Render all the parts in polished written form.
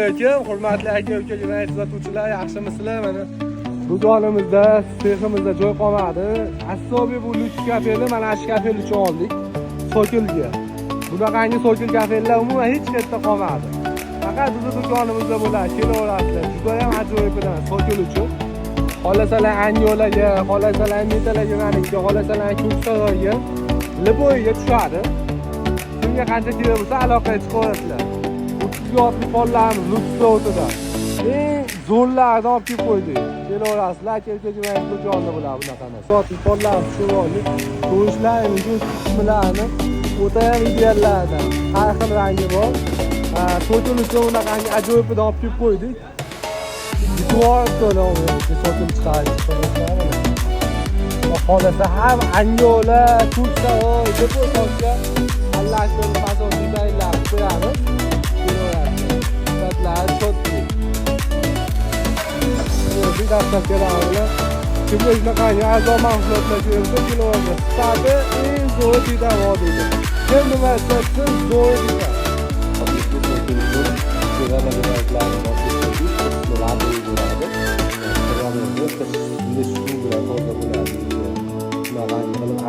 alaykum, hurmatli aka-uka jurnalist kuzatuvchilar, yaxshimisizlar? Mana do'konimizda, seximizda joy qolmadi. Asobiy bu lyuks kafeni mana shu kafel uchun oldik. Sokilga. Bunaqangi sokil kafellar umuman hech qayerda qolmadi. Faqat bizning do'konimizda bo'ladi. Kelaverasizlar. Juda ham ajoyib bilan sokil uchun. Xolasalar Anyolarga, xolasalar Metalarga, maniga, xolasalar Ko'ksaroyga, Liboyga tushadi. Kimga qancha kerak bo'lsa aloqaga chiqaverasizlar. 30 yotli pollarimiz lyuks o'tida. Eng zo'rlarni olib kelib qo'ydik. Kelaverasizlar, aka-uka jurnalist do'konida bo'ladi bunaqa narsa. Yotli pollarimiz shu o'rni, ko'rishlaringiz, qismlarni o'ta ham ideallardan. Har xil rangi bor. Sokil uchun bunaqangi ajoyibni olib kelib qo'ydik. To'g'ri sotim chiqarib xolasa ham Anyola, Ko'ksaroy deb o'tsa, Allohning fazosi dizaynlar qo'yamiz. Sifatlar cho'tki. Bu daftar kerakli. Kimga shunaqangi arzon mahsulotlar ko'rsa, kiloga sifati eng zo'r dida deydi. Kim nima istasa zo'r dida.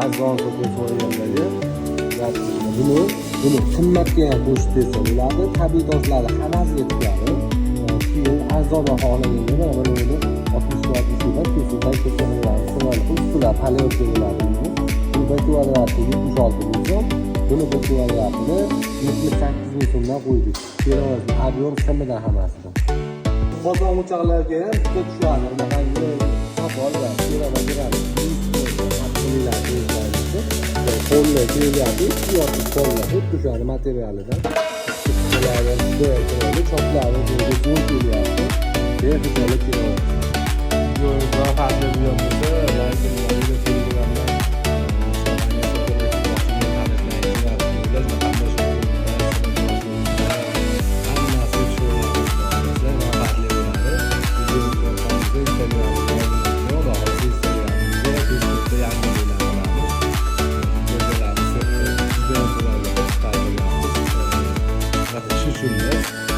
Arzon so'rayotganlarga buni qimmatga ham qo'shib bersa bo'ladi. Tabiiy toshlarni hammasiga tushadi. Keyin arzon xohlaganda mana buni 60-70 kesuvdan kesaveramiz. So'rali ustilar palyotga bo'ladi. Bu 1 kvadratga 76 ming so'm. Buni 1 kvadratini 78 ming so'mdan qo'ydik. Keyin ob'yom simidan hammasidan. Bozor o'choqlarga ham juda tushadi. Bunaqangi sopol va kerak qo'llar kelyapti, yoki qo'llar xuddi o'sha materialidan. Ularni juda choplari joyga zo'r kelyapti. Behudalar kelyapti. Yo'lda fazla bo'lmasa,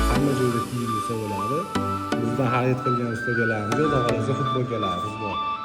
hamma joyda kiyilsa bo'ladi. Bizdan xarid qilgan ustalarimiz, xudo xolasa futbolkalarimiz bor.